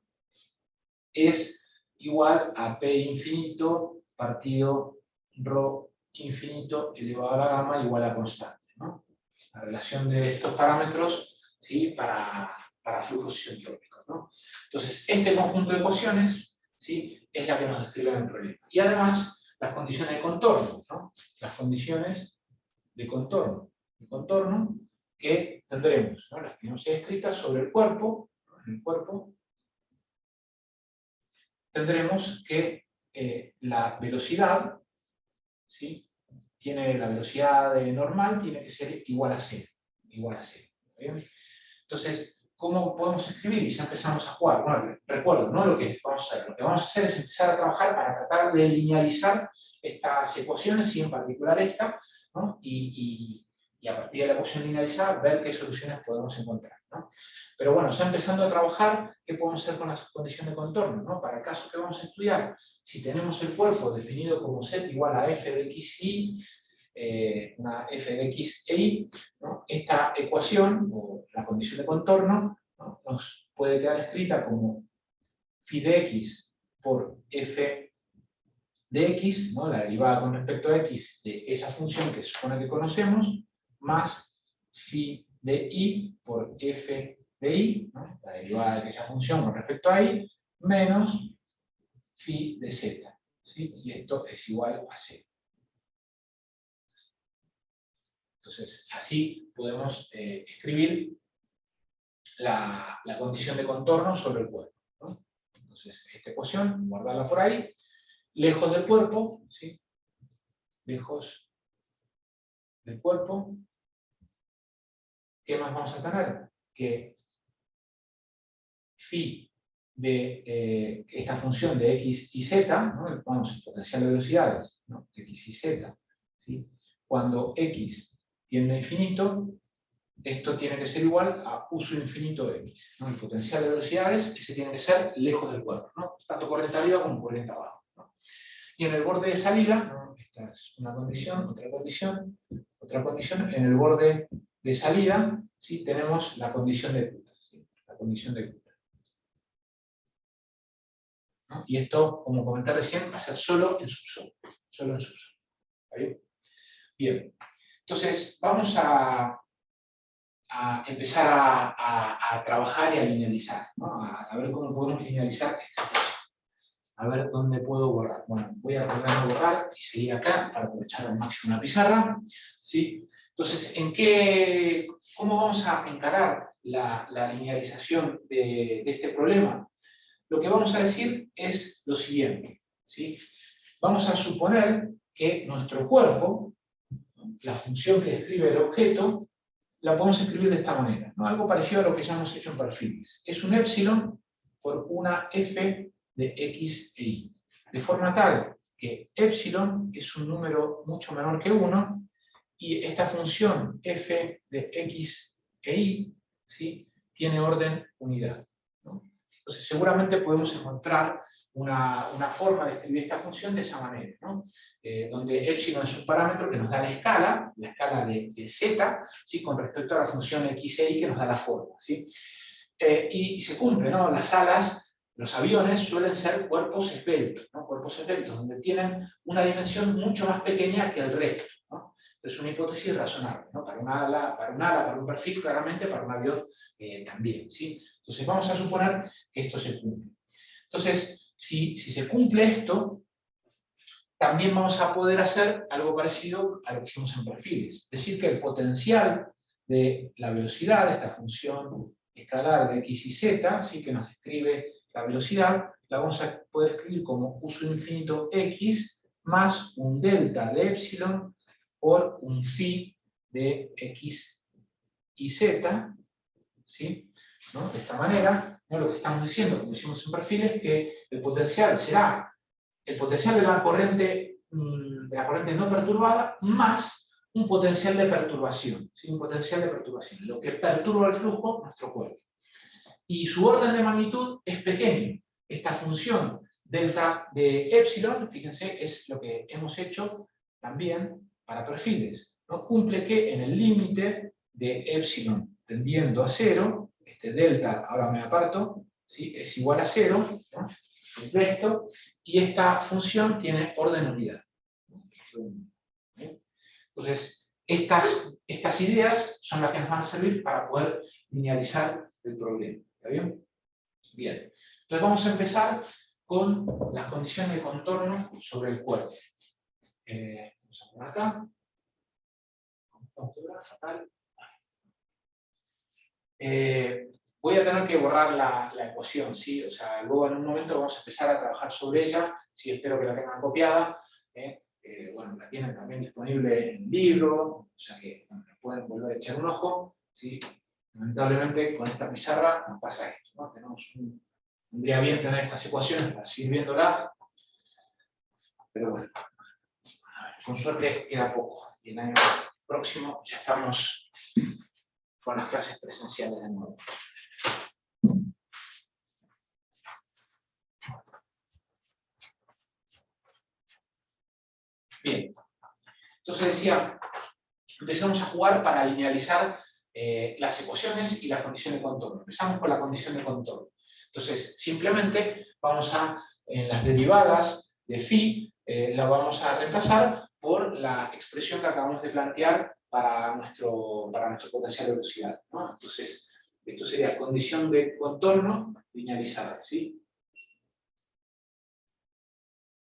es igual a p infinito partido rho infinito elevado a la gamma igual a constante, ¿no? La relación de estos parámetros, ¿sí? para flujos isentrópicos, ¿no? Entonces, este conjunto de ecuaciones, ¿sí? Es la que nos describe el problema. Y además, las condiciones de contorno, ¿no? Las condiciones de contorno que tendremos, ¿no? Las tenemos escritas sobre el cuerpo, ¿no? En el cuerpo tendremos que la velocidad, ¿sí? Tiene la velocidad normal, tiene que ser igual a 0. Igual a 0. ¿Bien? Entonces, ¿cómo podemos escribir? Y ya empezamos a jugar. Bueno, recuerdo, ¿no? Lo que vamos a hacer. Lo que vamos a hacer es empezar a trabajar para tratar de linealizar estas ecuaciones, y en particular esta, ¿no? Y a partir de la ecuación linealizada, ver qué soluciones podemos encontrar, ¿no? Pero bueno, ya empezando a trabajar, ¿qué podemos hacer con la condición de contorno, ¿no? Para el caso que vamos a estudiar, si tenemos el cuerpo definido como z igual a f de x y una f de x e y, ¿no? Esta ecuación, o la condición de contorno, ¿no? Nos puede quedar escrita como phi de x por f de x, ¿no? La derivada con respecto a x de esa función que se supone que conocemos, más phi de y por f de y, ¿no? La derivada de aquella función con respecto a y, menos phi de z, ¿sí? Y esto es igual a 0. Entonces, así podemos escribir la condición de contorno sobre el cuerpo, ¿no? Entonces, esta ecuación, guardarla por ahí, lejos del cuerpo, ¿sí? Lejos del cuerpo, ¿qué más vamos a tener? Que phi de esta función de x y z, ¿no? Vamos, el potencial de velocidades, ¿no? X y z, ¿sí? Cuando x tiende a infinito, esto tiene que ser igual a uso infinito de x, ¿no? El potencial de velocidades, ese tiene que ser lejos del cuerpo, ¿no? Tanto corriente arriba como corriente abajo, ¿no? Y en el borde de salida, ¿no? Esta es una condición, otra condición, en el borde de salida, ¿sí? Tenemos la condición de Coulomb, ¿sí? La condición de Coulomb, ¿no? Y esto, como comenté recién, va a ser solo en subsuelo. Solo en subsuelo. ¿Está bien? Bien. Entonces, vamos a empezar a trabajar y a linealizar, ¿no? A ver cómo podemos linealizar esta cosa. A ver dónde puedo borrar. Bueno, voy a volver a borrar y seguir acá para aprovechar al máximo la pizarra, ¿sí? Entonces, ¿cómo vamos a encarar la linealización de este problema? Lo que vamos a decir es lo siguiente, ¿sí? Vamos a suponer que nuestro cuerpo, la función que describe el objeto, la podemos escribir de esta manera, ¿no? Algo parecido a lo que ya hemos hecho en perfiles. Es un epsilon por una f de x e y. De forma tal que epsilon es un número mucho menor que 1, y esta función f de x e y, ¿sí?, tiene orden unidad, ¿no? Entonces seguramente podemos encontrar una forma de escribir esta función de esa manera, ¿no? Donde epsilon es un parámetro que nos da la escala de z, ¿sí?, con respecto a la función x e y que nos da la forma, ¿sí? Y se cumple, ¿no? Las alas, los aviones suelen ser cuerpos esbeltos, ¿no? Cuerpos esbeltos, donde tienen una dimensión mucho más pequeña que el resto, ¿no? Es una hipótesis razonable, ¿no? Para para un perfil, claramente, para un avión también, ¿sí? Entonces vamos a suponer que esto se cumple. Entonces, si se cumple esto, también vamos a poder hacer algo parecido a lo que hicimos en perfiles. Es decir, que el potencial de la velocidad, de esta función escalar de x y z, ¿sí?, que nos describe la velocidad, la vamos a poder escribir como u sub infinito x más un delta de epsilon por un phi de x y z, ¿sí?, ¿no? De esta manera, ¿no? Lo que estamos diciendo, como hicimos en perfiles, es que el potencial será el potencial de la corriente no perturbada más un potencial de perturbación, ¿sí? Un potencial de perturbación, lo que perturba el flujo, nuestro cuerpo. Y su orden de magnitud es pequeño. Esta función delta de epsilon, fíjense, es lo que hemos hecho también para perfiles, ¿no? Cumple que en el límite de epsilon tendiendo a 0, este delta, ahora me aparto, ¿sí?, es igual a 0, ¿no?, cumple esto, y esta función tiene orden unidad. Entonces, estas ideas son las que nos van a servir para poder linealizar el problema. ¿Está bien? Bien. Entonces vamos a empezar con las condiciones de contorno sobre el cuerpo. Vamos a poner acá. Voy a tener que borrar la ecuación, ¿sí? O sea, luego en un momento vamos a empezar a trabajar sobre ella, ¿sí? Espero que la tengan copiada. Bueno, la tienen también disponible en el libro, o sea que bueno, pueden volver a echar un ojo, ¿sí? Lamentablemente con esta pizarra nos pasa esto, ¿no? Tendría bien tener estas ecuaciones para seguir viéndolas, pero bueno, con suerte queda poco. Y el año próximo ya estamos con las clases presenciales de nuevo. Bien, entonces decía, empezamos a jugar para linealizar las ecuaciones y las condiciones de contorno. Empezamos con la condición de contorno. Entonces, simplemente vamos a, en las derivadas de phi, la vamos a reemplazar por la expresión que acabamos de plantear para nuestro potencial de velocidad, ¿no? Entonces, esto sería condición de contorno linealizada, ¿sí?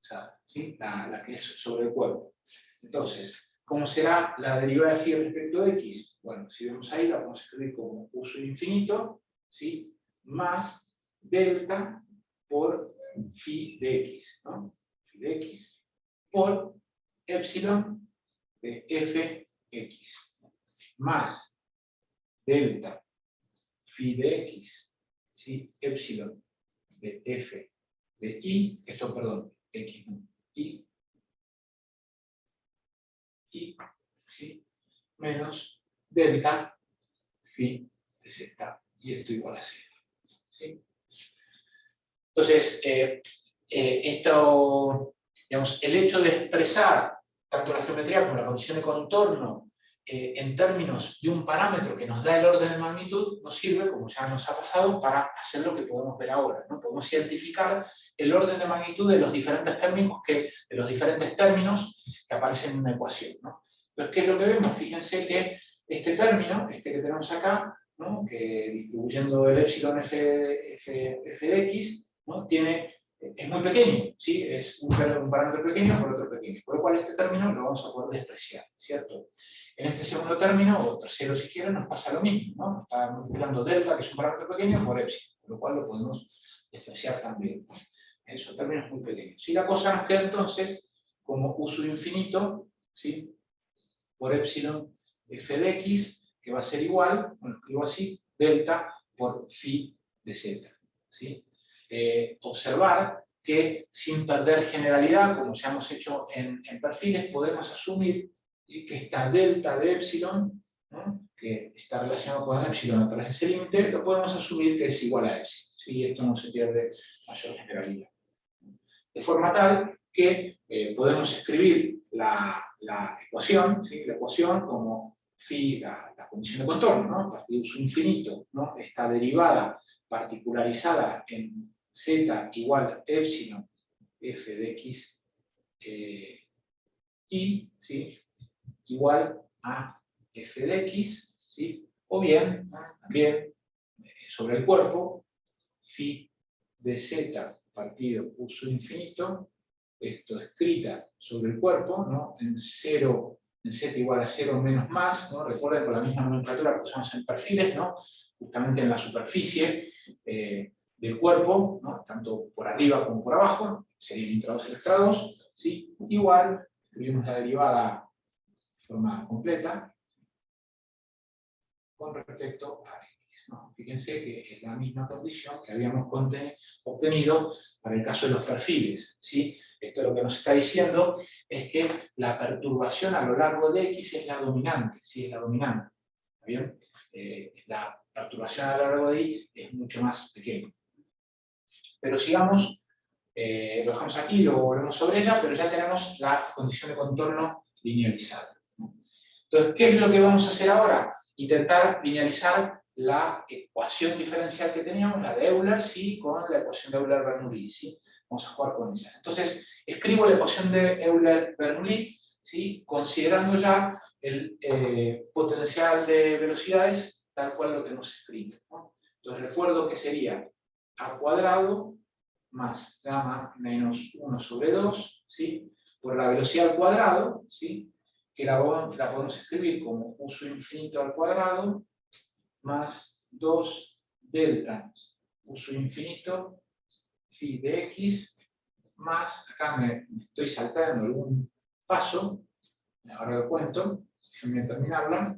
O sea, ¿sí? La que es sobre el cuerpo. Entonces, ¿cómo será la derivada de phi respecto de x? Bueno, si vemos ahí, la podemos escribir como u sub infinito, ¿sí?, más delta por phi de x, ¿no? Phi de x por epsilon de fx, más delta phi de x, ¿sí?, epsilon de f de y, esto, perdón, x, ¿no?, y, ¿sí?, menos delta phi de z, y esto igual a 0. ¿Sí? Entonces, esto, digamos, el hecho de expresar tanto la geometría como la condición de contorno en términos de un parámetro que nos da el orden de magnitud, nos sirve, como ya nos ha pasado, para hacer lo que podemos ver ahora, ¿no? Podemos identificar el orden de magnitud de los diferentes términos que aparecen en una ecuación, ¿no? Entonces, ¿qué es lo que vemos? Fíjense que este término, este que tenemos acá, ¿no?, que distribuyendo el epsilon f de x, ¿no?, es muy pequeño, ¿sí? Es un parámetro pequeño por otro pequeño, por lo cual este término lo vamos a poder despreciar, ¿cierto? En este segundo término, o tercero si quieren, nos pasa lo mismo, ¿no? Está multiplicando delta, que es un parámetro pequeño, por epsilon, por lo cual lo podemos despreciar también. Son términos muy pequeños. Y la cosa nos queda entonces como u sub infinito, ¿sí?, por epsilon f de x, que va a ser igual, bueno, escribo así, delta por phi de z, ¿sí? Observar que sin perder generalidad, como ya hemos hecho en perfiles, podemos asumir que esta delta de epsilon, ¿no?, que está relacionado con epsilon a través de ese límite, lo podemos asumir que es igual a epsilon. ¿Sí? Esto no se pierde mayor generalidad. De forma tal que podemos escribir la ecuación, ¿sí?, la ecuación como phi, la condición de contorno, ¿no?, partido su infinito, ¿no?, esta derivada particularizada en z igual a epsilon f de x y, ¿sí?, igual a f de x, ¿sí?, o bien, ¿no?, también sobre el cuerpo, phi de z partido u sub infinito, esto escrita sobre el cuerpo, ¿no?, en z igual a 0 menos más, ¿no? Recuerden con la misma nomenclatura que usamos en perfiles, ¿no?, justamente en la superficie del cuerpo, ¿no?, tanto por arriba como por abajo, serían intrados y extrados, ¿sí?, igual, escribimos la derivada de forma completa con respecto a x, ¿no? Fíjense que es la misma condición que habíamos obtenido para el caso de los perfiles, ¿sí? Esto lo que nos está diciendo es que la perturbación a lo largo de x es la dominante, ¿sí? Es la dominante. ¿Está bien? La perturbación a lo largo de y es mucho más pequeña. Pero sigamos, lo dejamos aquí, luego volvemos sobre ella, pero ya tenemos la condición de contorno linealizada. Entonces, ¿qué es lo que vamos a hacer ahora? Intentar linealizar la ecuación diferencial que teníamos, la de Euler, ¿sí?, con la ecuación de Euler-Bernoulli, ¿sí? Vamos a jugar con ellas. Entonces, escribo la ecuación de Euler-Bernoulli, ¿sí?, considerando ya el potencial de velocidades tal cual lo tenemos escrito, ¿no? Entonces, recuerdo que sería a cuadrado más gamma menos 1 sobre 2, ¿sí?, por la velocidad al cuadrado, ¿sí?, que la podemos escribir como u sub infinito al cuadrado más 2 delta u sub infinito phi de x más, acá me estoy saltando algún paso, ahora lo cuento, déjenme terminarla,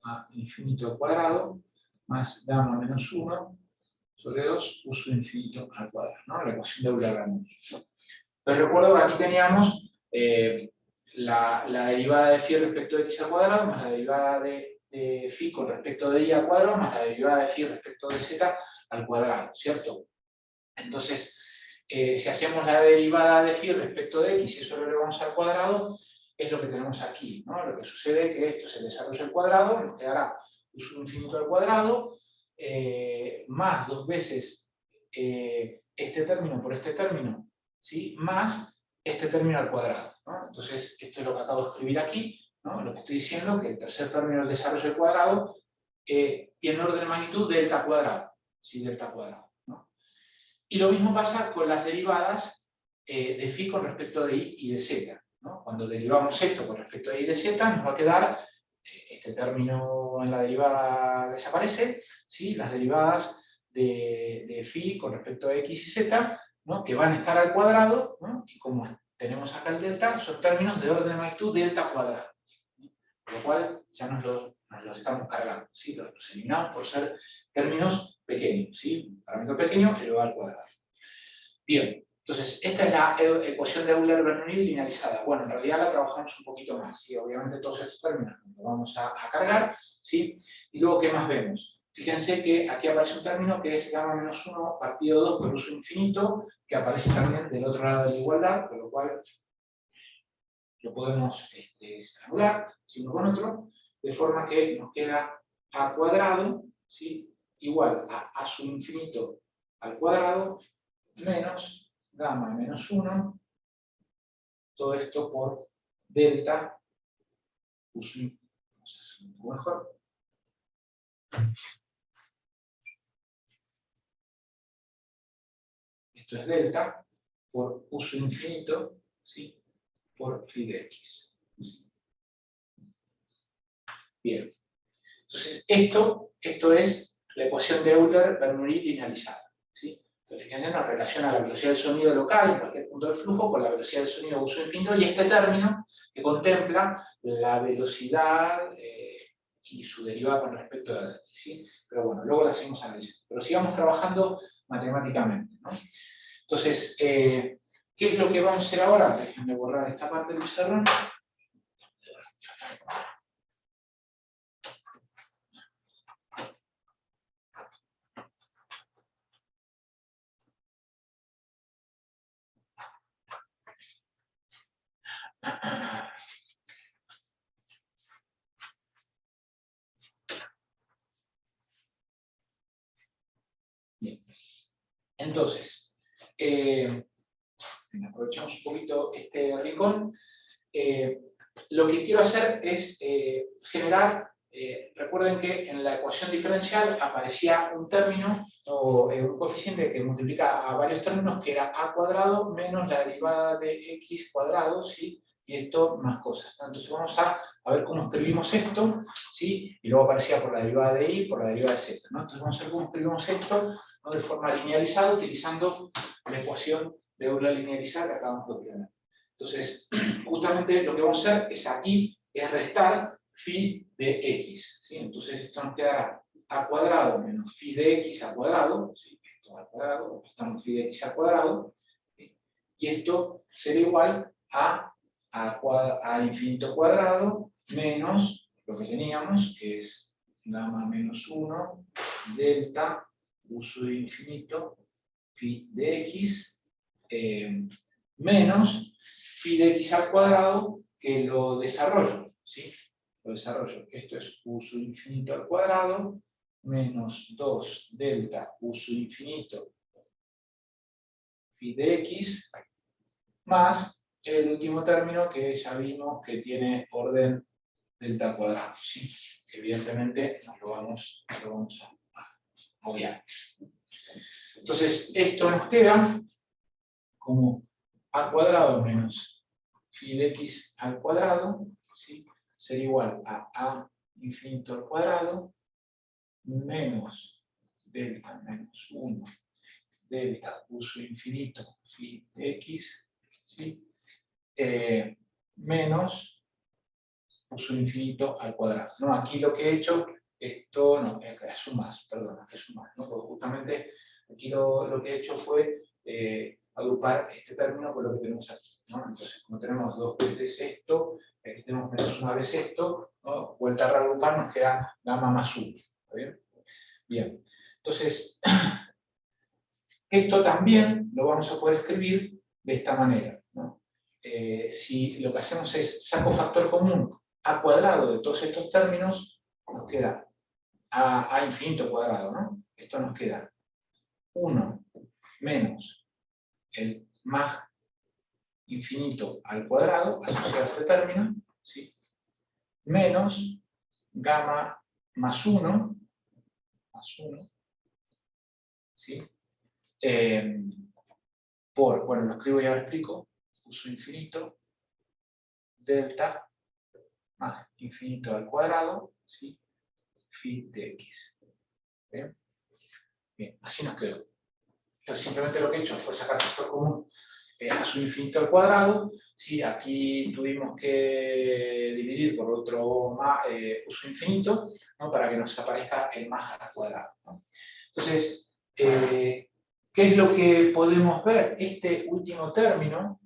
a infinito al cuadrado más gamma menos 1 sobre 2 u sub infinito al cuadrado, ¿no?, la ecuación de Euler-Bernoulli. Entonces recuerdo que aquí teníamos la derivada de phi respecto de x al cuadrado, más la derivada de phi con respecto de y al cuadrado, más la derivada de phi respecto de z al cuadrado, ¿cierto? Entonces, si hacemos la derivada de phi respecto de x y eso lo elevamos al cuadrado, es lo que tenemos aquí, ¿no? Lo que sucede es que esto se desarrolla al cuadrado, nos quedará u sub infinito al cuadrado, más 2 veces este término por este término, ¿sí?, más este término al cuadrado, ¿no? Entonces, esto es lo que acabo de escribir aquí, ¿no? Lo que estoy diciendo, que el tercer término del desarrollo al cuadrado tiene orden de magnitud delta cuadrado, ¿sí?, delta cuadrado, ¿no? Y lo mismo pasa con las derivadas de phi con respecto de y de z, ¿no? Cuando derivamos esto con respecto de y de z, nos va a quedar, este término en la derivada desaparece, ¿sí?, las derivadas de phi con respecto a x y z, ¿no?, que van a estar al cuadrado, ¿no?, y como tenemos acá el delta, son términos de orden de magnitud delta cuadrado, ¿sí?, por lo cual ya nos los estamos cargando, ¿sí?, los eliminamos por ser términos pequeños, ¿sí?, un parámetro pequeño elevado al cuadrado. Bien, entonces esta es la ecuación de Euler-Bernoulli linealizada. Bueno, en realidad la trabajamos un poquito más, ¿sí? Obviamente todos estos términos los vamos a cargar, ¿sí? Y luego, ¿qué más vemos? Fíjense que aquí aparece un término que es gamma menos 1 partido 2 por uso infinito, que aparece también del otro lado de la igualdad, con lo cual lo podemos anular, ¿sí?, uno con otro, de forma que nos queda a cuadrado, ¿sí?, igual a sub infinito al cuadrado, menos gamma menos 1, todo esto por delta, vamos a hacer un poco mejor, esto es delta, por uso infinito, ¿sí?, por phi de x. Bien, entonces esto es la ecuación de Euler-Bernoulli linealizada, ¿sí? Entonces fíjense, nos relaciona la velocidad del sonido local en cualquier punto del flujo con la velocidad del sonido uso infinito, y este término que contempla la velocidad y su derivada con respecto a ¿sí? Pero bueno, luego la seguimos analizando. Pero sigamos trabajando matemáticamente, ¿no? Entonces, ¿qué es lo que vamos a hacer ahora? Déjenme borrar esta parte del pizarrón. Bien. Entonces, aprovechamos un poquito este rincón. Lo que quiero hacer es generar, recuerden que en la ecuación diferencial aparecía un término o un coeficiente que multiplica a varios términos que era a cuadrado menos la derivada de x cuadrado, ¿sí? Y esto más cosas, ¿no? Entonces vamos a ver cómo escribimos esto, ¿sí? Y luego aparecía por la derivada de y, por la derivada de z, ¿no? Entonces vamos a ver cómo escribimos esto, ¿no? De forma linealizada, utilizando la ecuación de Euler linealizada que acabamos de obtener. Entonces, justamente lo que vamos a hacer es aquí, es restar phi de x, ¿sí? Entonces esto nos quedará a cuadrado menos phi de x al cuadrado, ¿sí? Esto al cuadrado, restamos phi de x al cuadrado, ¿sí? Y esto será igual a infinito cuadrado menos lo que teníamos, que es gamma menos 1 delta u sub infinito phi de x menos phi de x al cuadrado, que lo desarrollo, ¿sí? Lo desarrollo. Esto es u sub infinito al cuadrado menos 2 delta u sub infinito phi de x más el último término que ya vimos que tiene orden delta cuadrado, ¿sí? Que evidentemente nos lo vamos a obviar. Entonces, esto nos queda como a cuadrado menos phi de x al cuadrado, ¿sí? Sería igual a infinito al cuadrado menos delta menos 1 delta u sub infinito phi de x, ¿sí? Menos u sub infinito al cuadrado. No, aquí lo que he hecho, esto no, es sumas, perdón, es sumas, ¿no? Porque justamente aquí lo que he hecho fue agrupar este término con lo que tenemos aquí, ¿no? Entonces, como tenemos dos veces esto, aquí tenemos menos una vez esto, ¿no? Vuelta a reagrupar, nos queda gamma más 1. ¿Está bien? Bien. Entonces, esto también lo vamos a poder escribir de esta manera, ¿no? Si lo que hacemos es saco factor común a cuadrado de todos estos términos, nos queda a infinito cuadrado, ¿no? Esto nos queda 1 menos el más infinito al cuadrado asociado a este término, ¿sí? Menos gamma más 1, ¿sí? Bueno, lo escribo y ahora explico, uso infinito, delta más infinito al cuadrado, ¿sí? Phi de x. ¿Bien? Bien, así nos quedó. Entonces simplemente lo que he hecho fue sacar factor común a su infinito al cuadrado, ¿sí? Aquí tuvimos que dividir por otro más, uso infinito, ¿no? Para que nos aparezca el más al cuadrado, ¿no? Entonces, ¿qué es lo que podemos ver? Este último término,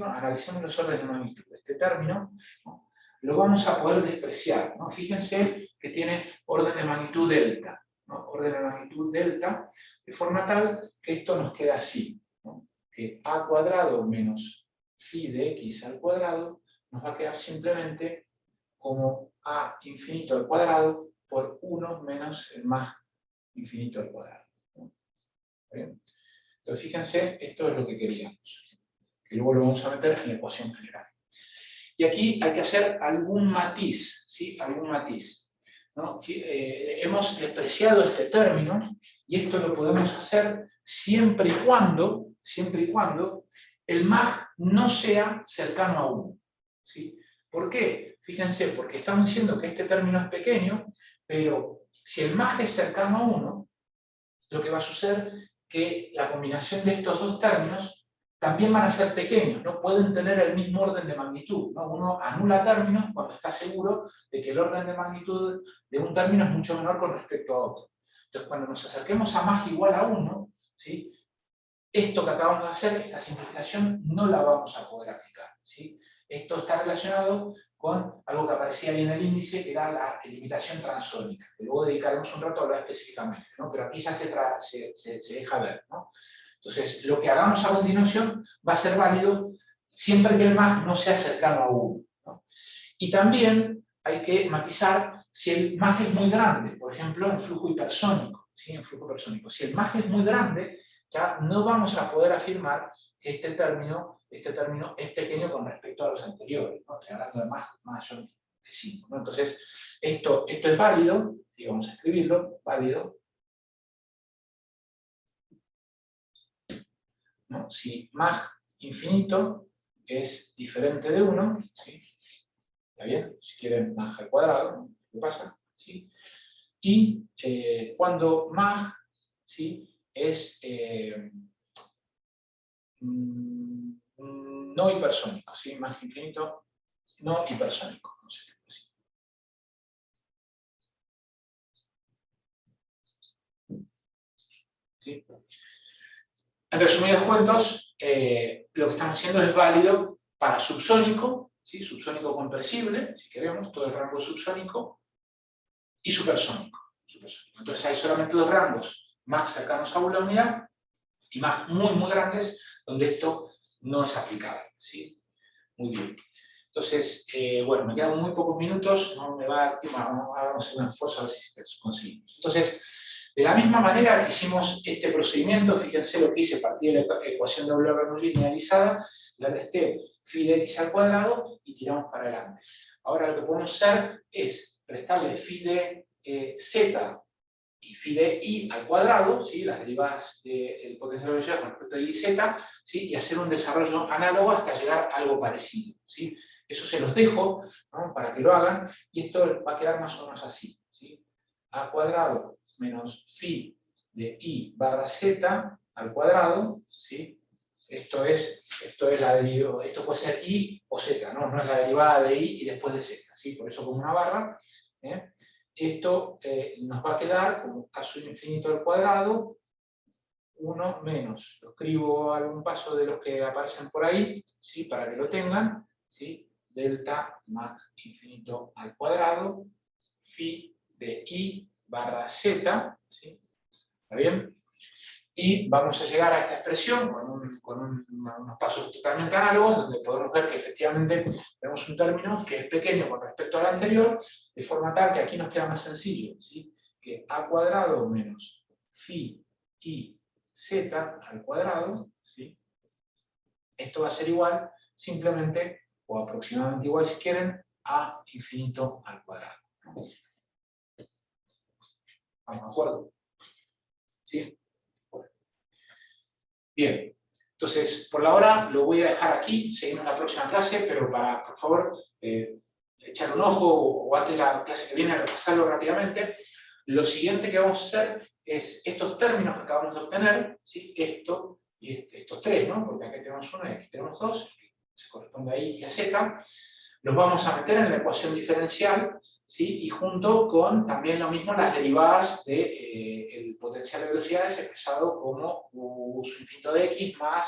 analicemos los órdenes de magnitud. Este término, ¿no? Lo vamos a poder despreciar, ¿no? Fíjense que tiene orden de magnitud delta, ¿no? Orden de magnitud delta, de forma tal que esto nos queda así, ¿no? Que a cuadrado menos phi de x al cuadrado nos va a quedar simplemente como a infinito al cuadrado por 1 menos el más infinito al cuadrado, ¿no? ¿Bien? Entonces fíjense, esto es lo que queríamos, que luego lo vamos a meter en la ecuación general. Y aquí hay que hacer algún matiz, ¿sí? Algún matiz, ¿no? Hemos despreciado este término y esto lo podemos hacer siempre y cuando el mag no sea cercano a 1, ¿sí? ¿Por qué? Fíjense, porque estamos diciendo que este término es pequeño, pero si el mag es cercano a 1, lo que va a suceder es que la combinación de estos dos términos también van a ser pequeños, no pueden tener el mismo orden de magnitud, ¿no? Uno anula términos cuando está seguro de que el orden de magnitud de un término es mucho menor con respecto a otro. Entonces, cuando nos acerquemos a más igual a 1, ¿sí? esto que acabamos de hacer, esta simplificación, no la vamos a poder aplicar, ¿sí? Esto está relacionado con algo que aparecía ahí en el índice, que era la limitación transónica, que luego dedicaremos un rato a hablar específicamente, ¿no? Pero aquí ya se deja ver, ¿no? Entonces, lo que hagamos a continuación va a ser válido siempre que el MAG no sea cercano a 1, ¿no? Y también hay que matizar si el MAG es muy grande, por ejemplo, en flujo hipersónico, ¿sí? En flujo hipersónico. Si el MAG es muy grande, ya no vamos a poder afirmar que este término es pequeño con respecto a los anteriores, ¿no? Estoy hablando de más mayor de 5, ¿no? Entonces, esto es válido, y vamos a escribirlo, válido, ¿no? Si MAG infinito es diferente de 1, ¿sí? ¿Está bien? Si quieren MAG al cuadrado, ¿no? ¿Qué pasa? ¿Sí? Y cuando MAG, ¿sí? Es no hipersónico, ¿sí? MAG infinito no hipersónico. No sé, ¿sí? En resumidos cuentos, lo que estamos haciendo es válido para subsónico, ¿sí? Subsónico compresible, si queremos, todo el rango subsónico, y supersónico. Entonces hay solamente dos rangos, MAG cercanos a una unidad y MAG muy, muy grandes, donde esto no es aplicable, ¿sí? Muy bien. Entonces, bueno, me quedan muy pocos minutos, no me va a dar tiempo, vamos a hacer un esfuerzo a ver si conseguimos. Entonces, de la misma manera que hicimos este procedimiento, fíjense lo que hice, partí de la ecuación de Euler no linearizada, le resté phi de x al cuadrado y tiramos para adelante. Ahora lo que podemos hacer es restarle phi de z y phi de i al cuadrado, ¿sí? Las derivadas del potencial de velocidad con respecto a y z, ¿sí? Y hacer un desarrollo análogo hasta llegar a algo parecido, ¿sí? Eso se los dejo, ¿no? Para que lo hagan, y esto va a quedar más o menos así, ¿sí? A cuadrado menos phi de i barra z al cuadrado, ¿sí? Esto es la derivada, esto puede ser i o z, ¿no? No es la derivada de i y después de z, ¿sí? Por eso como una barra, ¿eh? Esto nos va a quedar como caso infinito al cuadrado, 1 menos, lo escribo a algún paso de los que aparecen por ahí, ¿sí? Para que lo tengan, ¿sí? Delta más infinito al cuadrado, phi de i barra z, ¿sí? ¿Está bien? Y vamos a llegar a esta expresión con unos pasos totalmente análogos, donde podemos ver que efectivamente tenemos un término que es pequeño con respecto al anterior, de forma tal que aquí nos queda más sencillo, ¿sí? Que a cuadrado menos phi i z al cuadrado, ¿sí? Esto va a ser igual, simplemente, o aproximadamente igual si quieren, a infinito al cuadrado. ¿Estamos de acuerdo? ¿Sí? Bien, entonces por la hora lo voy a dejar aquí, seguimos la próxima clase, pero para, por favor, echar un ojo o antes de la clase que viene repasarlo rápidamente. Lo siguiente que vamos a hacer es estos términos que acabamos de obtener, ¿sí? Esto y estos tres, ¿no? Porque aquí tenemos uno y aquí tenemos dos, se corresponde a i y a z, los vamos a meter en la ecuación diferencial, ¿sí? Y junto con también lo mismo las derivadas del potencial de velocidades expresado como u sub infinito de x más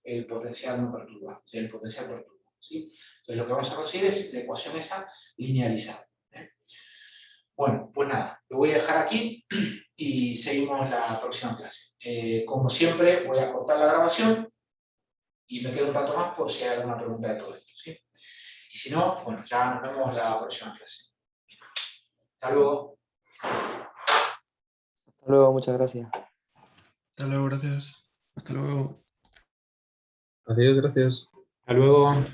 el potencial no perturbado, el potencial perturbado, ¿sí? Entonces lo que vamos a conseguir es la ecuación esa linealizada. Bueno, pues nada, lo voy a dejar aquí y seguimos la próxima clase. Como siempre, voy a cortar la grabación y me quedo un rato más por si hay alguna pregunta de todo esto, ¿sí? Y si no, bueno, ya nos vemos la próxima clase. Hasta luego. Hasta luego, muchas gracias. Hasta luego, gracias. Hasta luego. Adiós, gracias. Hasta luego.